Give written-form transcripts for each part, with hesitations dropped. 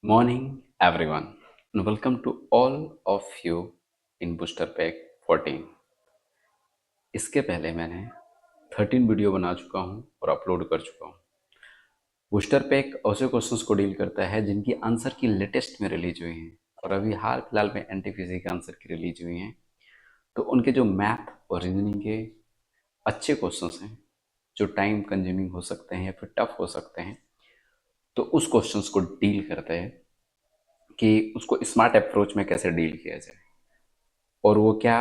Morning, everyone, and welcome to all of you in Booster Pack 14. इसके पहले मैंने 13 video बना चुका हूँ और अपलोड कर चुका हूँ। बूस्टर पैक ऐसे क्वेश्चंस को डील करता है जिनकी आंसर की लेटेस्ट में रिलीज हुई हैं और अभी हाल फिलहाल में एनटीपीसी के आंसर की रिलीज हुई हैं। तो उनके जो मैथ और रीजनिंग के अच्छे क्वेश्चंस हैं जो टाइम कंज्यूमिंग हो सकते हैं या फिर टफ हो सकते हैं, तो उस क्वेश्चंस को डील करते हैं कि उसको स्मार्ट अप्रोच में कैसे डील किया जाए और वो क्या,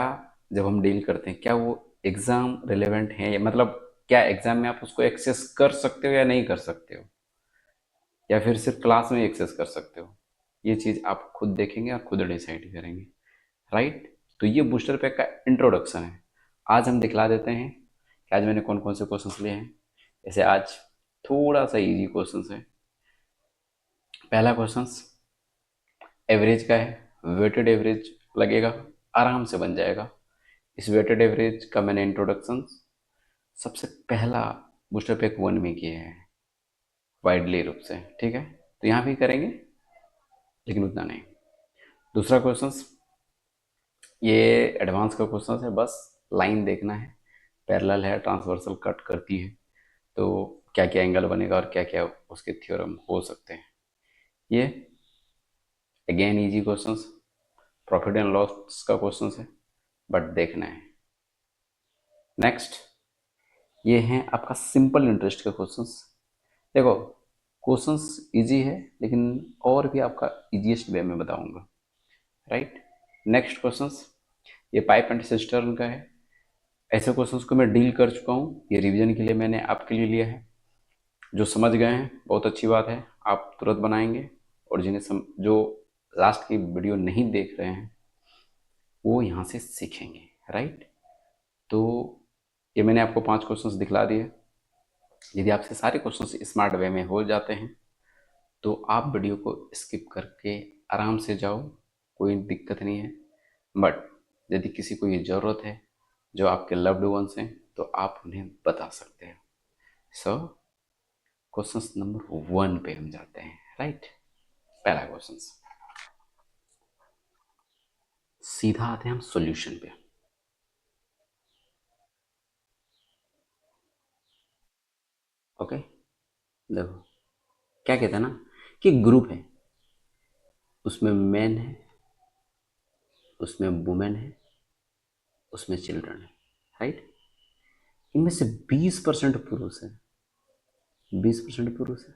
जब हम डील करते हैं क्या वो एग्ज़ाम रिलेवेंट है, मतलब क्या एग्ज़ाम में आप उसको एक्सेस कर सकते हो या नहीं कर सकते हो, या फिर सिर्फ क्लास में एक्सेस कर सकते हो। ये चीज़ आप खुद देखेंगे और खुद डिसाइड करेंगे, राइट। तो ये बूस्टर पैक का इंट्रोडक्शन है। आज हम दिखला देते हैं कि आज मैंने कौन कौन से क्वेश्चंस लिए हैं। जैसे आज थोड़ा सा इजी क्वेश्चंस है। पहला क्वेश्चंस एवरेज का है, वेटेड एवरेज लगेगा, आराम से बन जाएगा। इस वेटेड एवरेज का मैंने इंट्रोडक्शन सबसे पहला बूस्टर पैक 1 में किया है वाइडली रूप से, ठीक है। तो यहाँ भी करेंगे लेकिन उतना नहीं। दूसरा क्वेश्चन, ये एडवांस का क्वेश्चन है, बस लाइन देखना है, पैरेलल है, ट्रांसवर्सल कट करती है, तो क्या क्या एंगल बनेगा और क्या क्या उसके थ्योरम हो सकते हैं। ये again easy questions, profit and loss का क्वेश्चन है, बट देखना है। नेक्स्ट, ये हैं आपका सिंपल इंटरेस्ट के क्वेश्चंस। देखो क्वेश्चंस इजी है लेकिन और भी आपका इजीएस्ट वे में बताऊंगा, राइट। नेक्स्ट क्वेश्चंस, ये पाइप एंड सिस्टर्न का है। ऐसे क्वेश्चंस को मैं डील कर चुका हूँ, ये रिवीजन के लिए मैंने आपके लिए लिया है। जो समझ गए हैं बहुत अच्छी बात है, आप तुरंत बनाएंगे, और जो लास्ट की वीडियो नहीं देख रहे हैं वो यहाँ से सीखेंगे, राइट। तो ये मैंने आपको 5 क्वेश्चंस दिखला दिए। यदि आपसे सारे क्वेश्चंस स्मार्ट वे में हो जाते हैं तो आप वीडियो को स्किप करके आराम से जाओ, कोई दिक्कत नहीं है। बट यदि किसी को ये ज़रूरत है जो आपके लव्ड वंस हैं तो आप उन्हें बता सकते हैं। सो क्वेश्चन नंबर 1 पे हम जाते हैं, राइट। पहला क्वेश्चन, सीधा आते हैं हम सॉल्यूशन पे। ओके, देखो क्या कहते हैं ना कि ग्रुप है, उसमें मैन है, उसमें वुमेन है, उसमें चिल्ड्रन है, राइट। इनमें से 20% पुरुष है, 20% पुरुष है,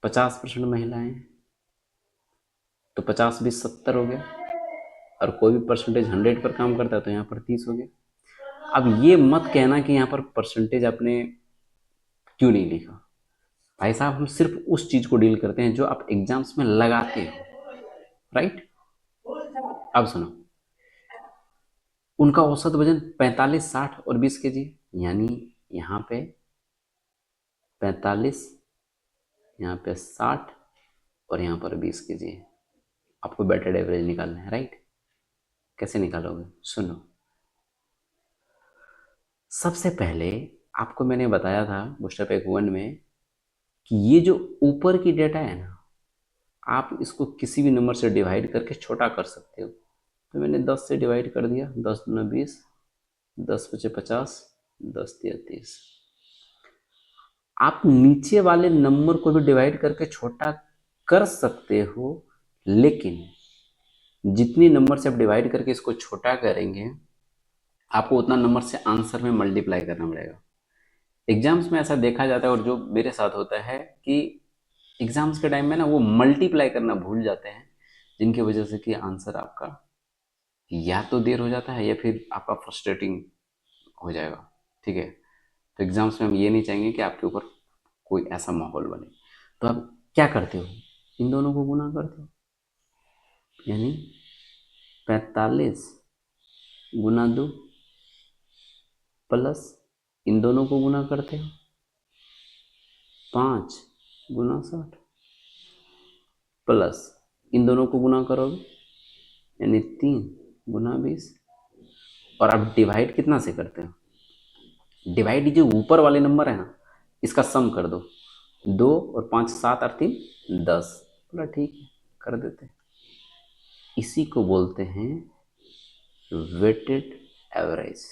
50% महिलाएं हैं, तो 50 20 70 हो गया। और कोई भी परसेंटेज 100 पर काम करता है तो यहाँ पर 30 हो गया। अब ये मत कहना कि यहाँ पर परसेंटेज आपने क्यों नहीं लिखा। भाई साहब, हम सिर्फ उस चीज को डील करते हैं जो आप एग्जाम्स में लगाते हो, राइट। अब सुनो, उनका औसत वजन 45 60 और 20 kg, यानी यहाँ पे 45, यहाँ पे 60 और यहाँ पर 20 kg है। आपको वेटेड एवरेज निकालना है, राइट। कैसे निकालोगे, सुनो। सबसे पहले आपको मैंने बताया था बूस्टर पैक 1 में कि ये जो ऊपर की डेटा है ना, आप इसको किसी भी नंबर से डिवाइड करके छोटा कर सकते हो। तो मैंने 10 से डिवाइड कर दिया, 10 दूना 20, 10 बचे 50, 10 तिया 30। आप नीचे वाले नंबर को भी डिवाइड करके छोटा कर सकते हो, लेकिन जितनी नंबर से आप डिवाइड करके इसको छोटा करेंगे आपको उतना नंबर से आंसर में मल्टीप्लाई करना पड़ेगा। एग्जाम्स में ऐसा देखा जाता है, और जो मेरे साथ होता है कि एग्जाम्स के टाइम में ना वो मल्टीप्लाई करना भूल जाते हैं, जिनकी वजह से कि आंसर आपका या तो देर हो जाता है या फिर आपका फ्रस्ट्रेटिंग हो जाएगा, ठीक है। तो एग्जाम्स में हम ये नहीं चाहेंगे कि आपके ऊपर कोई ऐसा माहौल बने। तो आप क्या करते हो, इन दोनों को गुना करते हो, यानी 45 × 2 प्लस इन दोनों को गुना करते हो 5 × 60 प्लस इन दोनों को गुना करोगे यानी 3 × 20। और आप डिवाइड कितना से करते हो, डिवाइड जो ऊपर वाले नंबर है ना इसका सम कर दो, 2 और 5 7 और 3 10। बोला ठीक है, कर देते। इसी को बोलते हैं वेटेड एवरेज।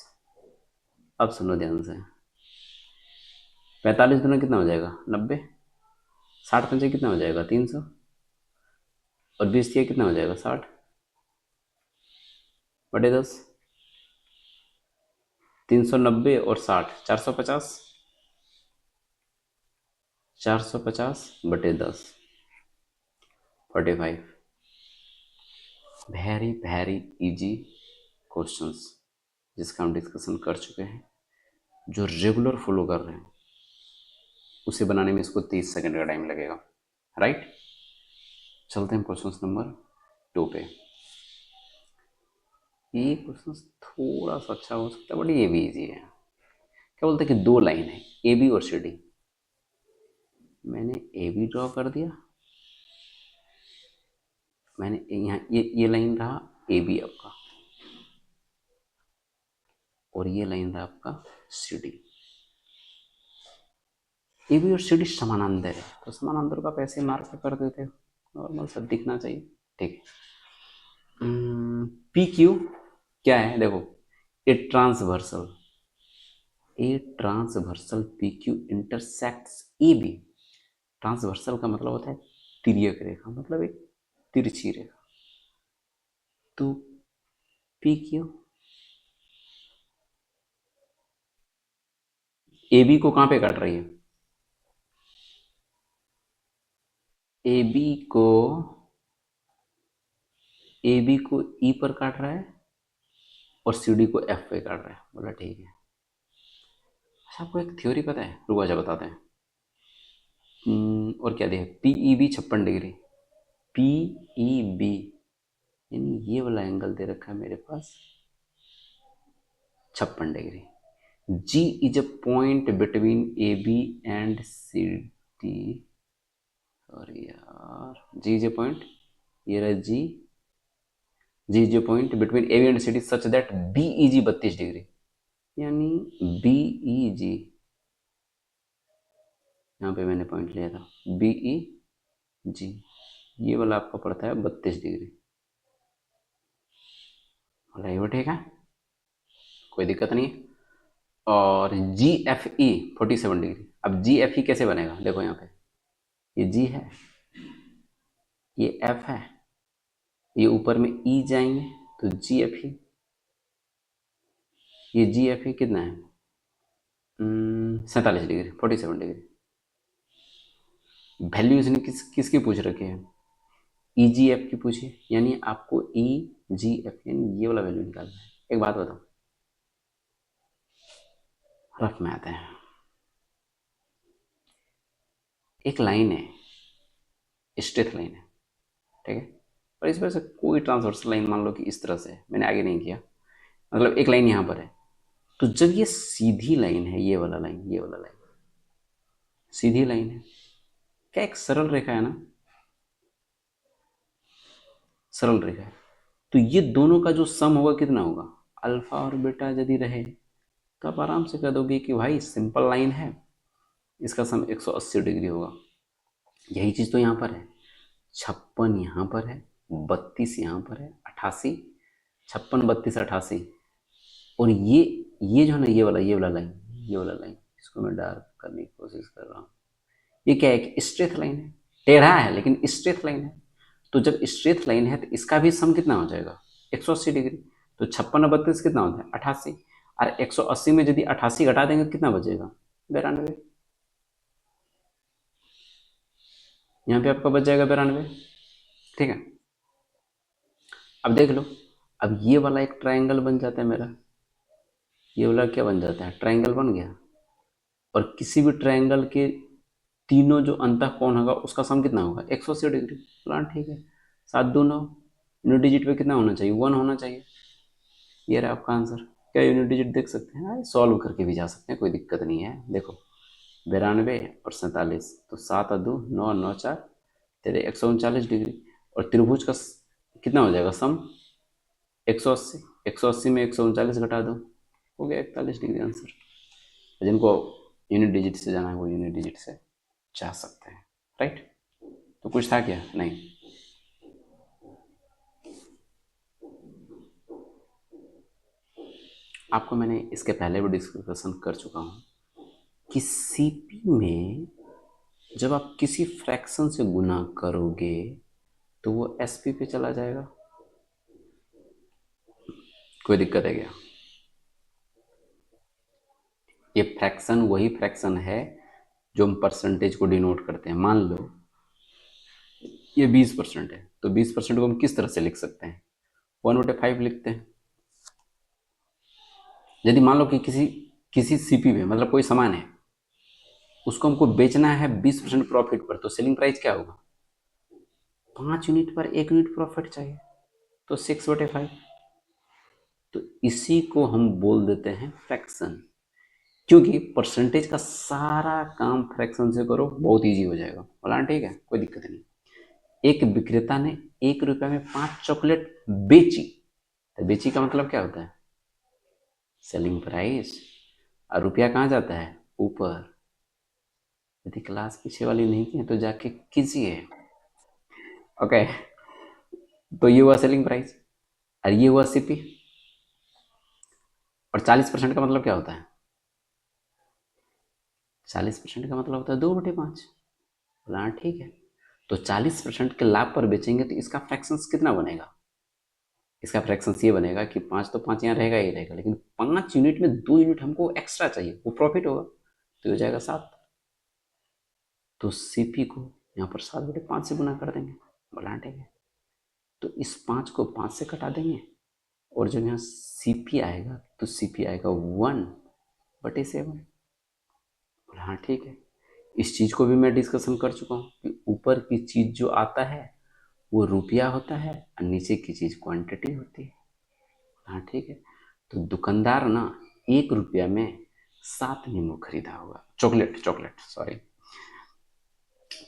अब सुनो ध्यान से, 45 दुना कितना हो जाएगा 90, 60 पंचे कितना हो जाएगा 300, और 20 किया कितना हो जाएगा 60 बटे 10। 390 और 60 450, 450 बटे 10 45। वेरी वेरी इजी क्वेश्चंस जिसका हम डिस्कशन कर चुके हैं। जो रेगुलर फॉलो कर रहे हैं उसे बनाने में इसको 30 सेकंड का टाइम लगेगा, राइट। चलते हैं क्वेश्चन नंबर 2 पे। ये क्वेश्चन थोड़ा सा अच्छा हो सकता है बट ये भी इजी है। क्या बोलते हैं कि दो लाइन है ए बी और सी डी। मैंने ए बी ड्रॉ कर दिया, मैंने यहाँ ये लाइन रहा ए बी आपका, और ये लाइन रहा आपका सी डी। ए बी और सी डी समानांतर है तो समानांतर का पैसे मार्क कर देते हो, नॉर्मल सा दिखना चाहिए, ठीक है। पी क्यू क्या है देखो, a transversal P Q intersects A B. Transversal का मतलब होता है तिर्यक रेखा, मतलब एक तिरछी रेखा। तो पी क्यू ए बी को कहां पे काट रही है, ए बी को ई पर काट रहा है और सी डी को एफ पे काट रहा है। बोला ठीक है। अच्छा आपको एक थ्योरी पता है, रुको अच्छा बताते हैं। और क्या दिया, P E B 56 degree, P E B यानी ये वाला एंगल दे रखा है मेरे पास 56 degree. G is a point between A B and C D, sorry यार, जी इज अ पॉइंट, ये रहा G is a point between A B and C D such that B E G 32 degree, यानी B E G, यहाँ पे मैंने point लिया था B E जी, ये वाला आपका पड़ता है 32 डिग्री। बोला ये ठीक है, कोई दिक्कत नहीं है। और जी एफ ई 47 डिग्री। अब जी एफ ई कैसे बनेगा, देखो यहाँ पे ये जी है, ये एफ है, ये ऊपर में ई जाएंगे तो जी एफ ई, ये जी एफ ई कितना है 47 डिग्री 47 डिग्री। वैल्यू इसने किसकी पूछ रखी है, ई जी एफ की पूछी, यानी आपको ई जी एफ यानी ये वाला वैल्यू निकालना है। एक बात बताओ, रफ में आते हैं। एक लाइन है, स्ट्रेट लाइन है, ठीक है, और इस वजह से कोई ट्रांसवर्सल लाइन मान लो कि इस तरह से, मैंने आगे नहीं किया, मतलब एक लाइन यहाँ पर है, तो जब ये सीधी लाइन है, ये वाला लाइन, ये वाला लाइन सीधी लाइन है, क्या एक सरल रेखा है ना, सरल रेखा है, तो ये दोनों का जो सम होगा कितना होगा, अल्फा और बीटा यदि रहे तो आप आराम से कह दोगे कि भाई सिंपल लाइन है, इसका सम 180 डिग्री होगा। यही चीज़ तो यहाँ पर है, 56 यहाँ पर है, 32 यहाँ पर है, 88, 56 32 88, और ये जो है ना, ये वाला लाइन इसको मैं डार्क करने की कोशिश कर रहा हूँ। ये क्या है, एक स्ट्रेट लाइन है, टेढ़ा है लेकिन स्ट्रेट लाइन है। तो जब स्ट्रेट लाइन है तो इसका भी सम कितना हो जाएगा 180 डिग्री। तो 56 और 32 कितना होता है 88, और 180 में यदि 88 घटा देंगे तो कितना बचेगा 92, यहाँ पे आपका बच जाएगा 92, ठीक है। अब देख लो, अब ये वाला एक ट्रायंगल बन जाता है मेरा, ये वाला क्या बन जाता है, ट्रायंगल बन गया। और किसी भी ट्रायंगल के तीनों जो अंतःकोण होगा उसका सम कितना होगा 180 डिग्री। प्लान ठीक है, 7 2 9, यूनिट डिजिट पे कितना होना चाहिए 1 होना चाहिए। ये रहा आपका आंसर। क्या यूनिट डिजिट देख सकते हैं, सॉल्व करके भी जा सकते हैं, कोई दिक्कत नहीं है। देखो 92 और 47, तो 7 और 2 9 9 4 तेरे 139 डिग्री, और त्रिभुज का कितना हो जाएगा सम 180, 180 में 139 घटा दो, हो गया 41 डिग्री आंसर। जिनको यूनिट डिजिट से जाना है वो यूनिट डिजिट से जा सकते हैं, राइट। तो कुछ था क्या? नहीं। आपको मैंने इसके पहले भी डिस्कशन कर चुका हूँ कि सीपी में जब आप किसी फ्रैक्शन से गुना करोगे तो वो एसपी पे चला जाएगा। कोई दिक्कत है क्या? ये फ्रैक्शन वही फ्रैक्शन है जो हम परसेंटेज को डिनोट करते हैं। मान लो ये 20% है, तो 20% को हम किस तरह से लिख सकते हैं? 1/5 लिखते हैं। यदि मान लो कि किसी किसी सीपी में, मतलब कोई सामान है, उसको हमको बेचना है 20% प्रॉफिट पर, तो सेलिंग प्राइस क्या होगा? 5 यूनिट पर 1 यूनिट प्रॉफिट चाहिए, तो 6/5। तो इसी को हम बोल देते हैं फ्रैक्शन, क्योंकि परसेंटेज का सारा काम फ्रैक्शन से करो, बहुत इजी हो जाएगा। बोला ठीक है, कोई दिक्कत नहीं। एक विक्रेता ने 1 रुपया में 5 चॉकलेट बेची, तो बेची का मतलब क्या होता है? Selling price. और रुपया कहाँ जाता है? ऊपर। यदि क्लास पीछे वाली नहीं की है तो जाके कीजिए। ओके, तो ये हुआ सेलिंग प्राइस और ये हुआ सीपी। और 40% का मतलब क्या होता है? 40% का मतलब होता है 2/5। बोला ठीक है, तो 40% के लाभ पर बेचेंगे तो इसका फ्रैक्शंस कितना बनेगा? इसका फ्रैक्शंस ये बनेगा कि 5 तो 5 यहाँ रहेगा ही रहेगा, लेकिन 5 यूनिट में 2 यूनिट हमको एक्स्ट्रा चाहिए, वो प्रॉफिट होगा, तो हो जाएगा 7। तो सीपी को यहाँ पर 7/5 से गुना कर देंगे। बोला ठीक है, तो इस 5 को 5 से कटा देंगे और जब यहाँ सीपी आएगा तो सीपी आएगा 1/7। हाँ ठीक है, इस चीज़ को भी मैं डिस्कशन कर चुका हूँ कि ऊपर की चीज़ जो आता है वो रुपया होता है और नीचे की चीज़ क्वांटिटी होती है। हाँ ठीक है, तो दुकानदार ना 1 रुपया में 7 नींबू खरीदा होगा, चॉकलेट चॉकलेट सॉरी।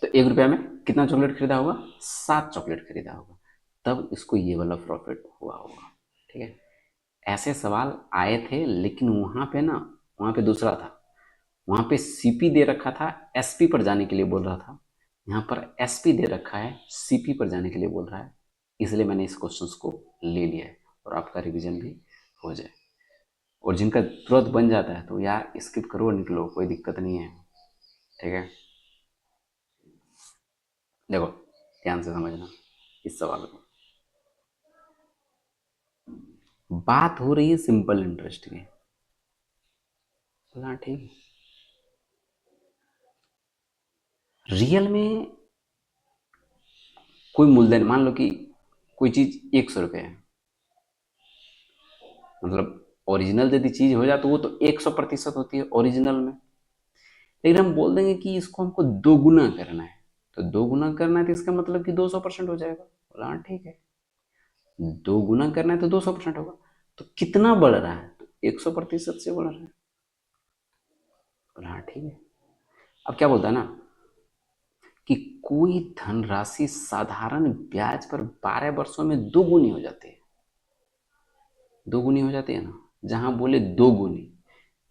तो 1 रुपया में कितना चॉकलेट खरीदा होगा? 7 चॉकलेट खरीदा होगा, तब इसको ये वाला प्रॉफिट हुआ होगा। ठीक है, ऐसे सवाल आए थे, लेकिन वहाँ पे ना, वहाँ पे दूसरा था। वहाँ पे सीपी दे रखा था, एसपी पर जाने के लिए बोल रहा था। यहाँ पर एसपी दे रखा है, सीपी पर जाने के लिए बोल रहा है। इसलिए मैंने इस क्वेश्चन को ले लिया है और आपका रिवीजन भी हो जाए। और जिनका तुरंत बन जाता है तो यार स्किप करो, निकलो, कोई दिक्कत नहीं है। ठीक है, देखो ध्यान से समझना इस सवाल को। बात हो रही है सिंपल इंटरेस्ट की। बोला ठीक, रियल में कोई मूलधन, मान लो कि कोई चीज 100 रुपये है, मतलब ओरिजिनल यदि चीज हो जाए तो वो तो 100% होती है ओरिजिनल में। लेकिन हम बोल देंगे कि इसको हमको 2 गुना करना है, तो 2 गुना करना है तो इसका मतलब कि 200% हो जाएगा। बोला हाँ ठीक है, 2 गुना करना है तो 200% होगा। तो कितना बढ़ रहा है? तो 100% से बढ़ रहा है। बोला हाँ ठीक है। अब क्या बोलता है ना कि कोई धनराशि साधारण ब्याज पर 12 वर्षों में 2 गुनी हो जाती है। 2 गुनी हो जाती है ना, जहां बोले 2 गुनी,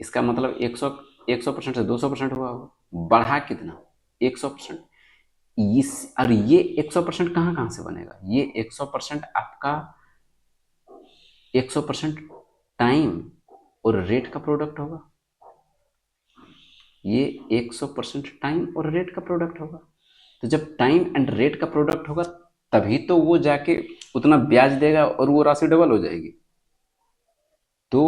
इसका मतलब 100% से 200% हुआ होगा। बढ़ा कितना? 100%। इस और ये 100% कहाँ कहाँ से बनेगा? ये 100% आपका 100% टाइम और रेट का प्रोडक्ट होगा। ये 100% टाइम और रेट का प्रोडक्ट होगा। तो जब टाइम एंड रेट का प्रोडक्ट होगा तभी तो वो जाके उतना ब्याज देगा और वो राशि डबल हो जाएगी। तो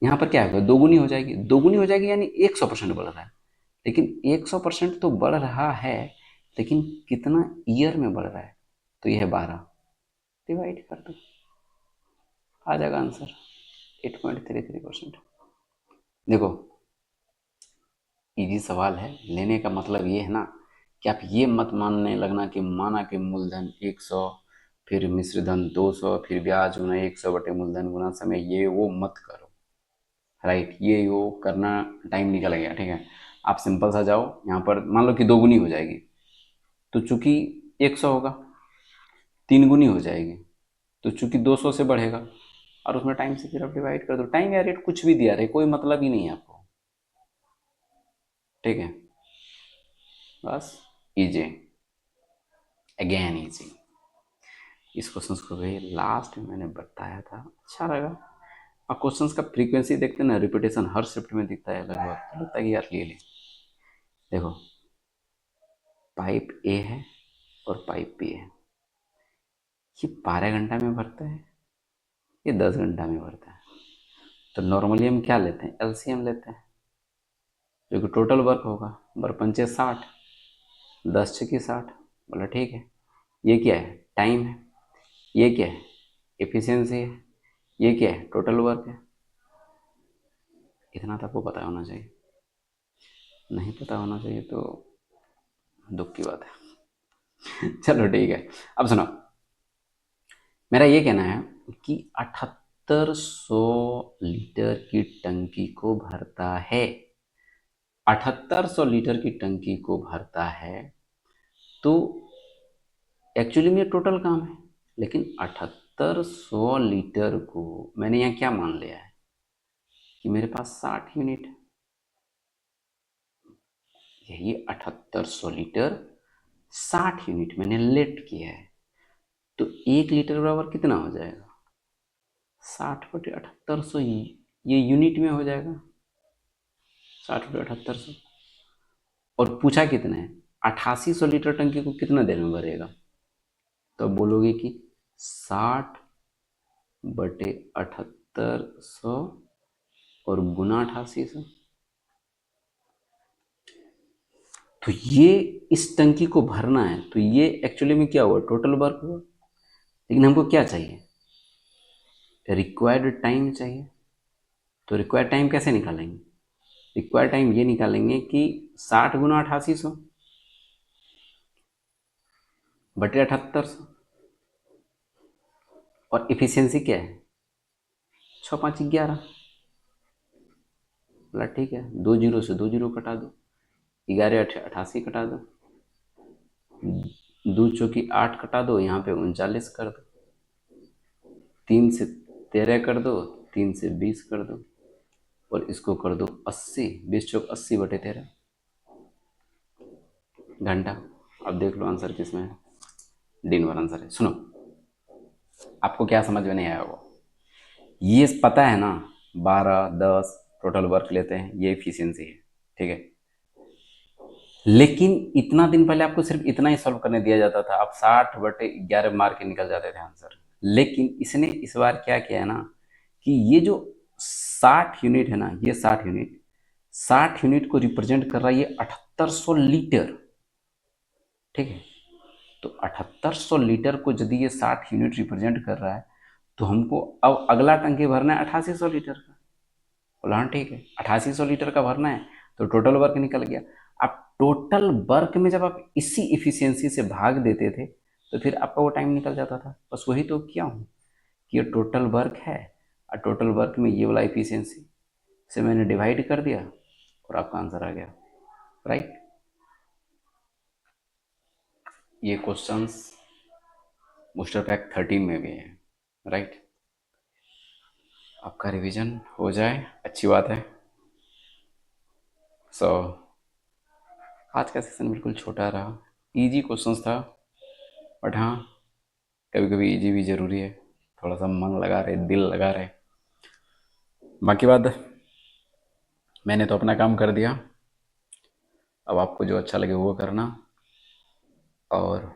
यहाँ पर क्या होगा? 2 गुनी हो जाएगी। 2 गुनी हो जाएगी यानी 100% बढ़ रहा है। लेकिन 100% तो बढ़ रहा है, लेकिन कितना ईयर में बढ़ रहा है? तो यह है 12, डिवाइड कर दो, आ जाएगा आंसर 8.33%। देखो इजी सवाल है, लेने का मतलब ये है ना कि आप ये मत मानने लगना कि माना कि मूलधन 100, फिर मिश्र धन 200, फिर ब्याज गुना 100/मूलधन गुना समय, ये वो मत करो। राइट, ये वो करना टाइम निकल गया। ठीक है, आप सिंपल सा जाओ, यहाँ पर मान लो कि 2 गुनी हो जाएगी, तो चूंकि 100 होगा, 3 गुनी हो जाएगी, तो चूंकि 200 से बढ़ेगा, और उसमें टाइम से फिर आप डिवाइड कर दो। टाइम या रेट कुछ भी दिया रहे, कोई मतलब ही नहीं है आपको। ठीक है, बस इजी। Again easy. इस क्वेश्चन को भी लास्ट में मैंने बताया था, अच्छा लगा। और क्वेश्चंस का फ्रीक्वेंसी देखते हैं ना, रिपीटेशन हर शिफ्ट में दिखता है लगभग, तो लगता है कि यार ले ले। देखो पाइप ए है और पाइप बी है, ये 12 घंटा में भरता है, ये 10 घंटा में भरता है। तो नॉर्मली हम क्या लेते हैं, एलसीएम लेते हैं, जो कि टोटल वर्क होगा, बरपंचे 60, 10 छकी 60, बोला ठीक है। ये क्या है, टाइम है। ये क्या है, एफिशिएंसी है। ये क्या है, टोटल वर्क है। इतना तो आपको पता होना चाहिए, नहीं पता होना चाहिए तो दुख की बात है। चलो ठीक है, अब सुनो, मेरा ये कहना है कि 7800 लीटर की टंकी को भरता है, 7800 लीटर की टंकी को भरता है। तो एक्चुअली में टोटल काम है, लेकिन 7800 लीटर को मैंने यहाँ क्या मान लिया है कि मेरे पास 60 यूनिट है। यही 7800 लीटर 60 यूनिट मैंने लेट किया है। तो 1 लीटर बराबर कितना हो जाएगा, 60/7800। ये यूनिट में हो जाएगा, 60/7800। और पूछा कितना है, 8800 लीटर टंकी को कितना देर में भरेगा। तो अब बोलोगे कि 60/7800 और गुना 8800। तो ये इस टंकी को भरना है, तो ये एक्चुअली में क्या हुआ, टोटल वर्क हुआ। लेकिन हमको क्या चाहिए, रिक्वायर्ड टाइम चाहिए। तो रिक्वायर्ड टाइम कैसे निकालेंगे, रिक्वायर्ड टाइम ये निकालेंगे कि 60 गुना 8800 बटे 7800। और इफिशियंसी क्या है, 6×5=11। बोला ठीक है, 2 जीरो से 2 जीरो कटा दो, 11×88 कटा दो, 2×4=8 कटा दो, यहाँ पे 39 कर दो, 3 से 13 कर दो, 3 से 20 कर दो, और इसको कर दो 80, 20×4=80/13 घंटा। अब देख लो आंसर किसमें है, डी नंबर आंसर है। सुनो, आपको क्या समझ में नहीं आया वो, ये पता है ना, 12-10 टोटल वर्क लेते हैं, ये एफिशिएंसी है, ठीक है। लेकिन इतना दिन पहले आपको सिर्फ इतना ही सॉल्व करने दिया जाता था, आप 60/11 मार के निकल जाते थे आंसर। लेकिन इसने इस बार क्या किया है ना, कि ये जो 60 यूनिट है ना, ये 60 यूनिट को रिप्रेजेंट कर रहा है ये 7800 लीटर, ठीक है। तो 7800 लीटर को यदि ये 60 यूनिट रिप्रेजेंट कर रहा है, तो हमको अब अगला टंकी भरना है 8800 लीटर का। बोला हाँ ठीक है, 8800 लीटर का भरना है, तो टोटल वर्क निकल गया। अब टोटल वर्क में जब आप इसी इफिशियंसी से भाग देते थे, तो फिर आपका वो टाइम निकल जाता था। बस वही तो किया हूँ कि ये टोटल वर्क है, और टोटल वर्क में ये वाला इफिशियंसी से मैंने डिवाइड कर दिया, और आपका आंसर आ गया, राइट। ये क्वेश्चंस बूस्टर पैक 13 में भी है, राइट। आपका रिवीजन हो जाए, अच्छी बात है। सो आज का सेशन बिल्कुल छोटा रहा, इजी क्वेश्चंस था, बट हाँ कभी कभी इजी भी ज़रूरी है, थोड़ा सा मन लगा रहे, दिल लगा रहे। बाकी बात, मैंने तो अपना काम कर दिया, अब आपको जो अच्छा लगे वो करना। और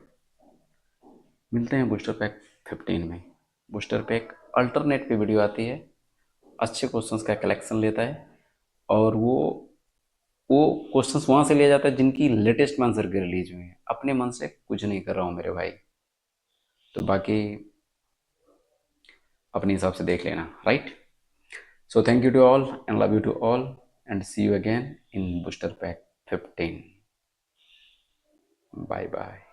मिलते हैं बूस्टर पैक 15 में। बूस्टर पैक अल्टरनेट पे वीडियो आती है, अच्छे क्वेश्चंस का कलेक्शन लेता है, और वो क्वेश्चंस वहाँ से लिया जाता है जिनकी लेटेस्ट में आंसर की रिलीज हुई है। अपने मन से कुछ नहीं कर रहा हूँ मेरे भाई, तो बाकी अपने हिसाब से देख लेना, right. So thank you to all and love you to all, and see you again in Booster Pack 15. Bye bye.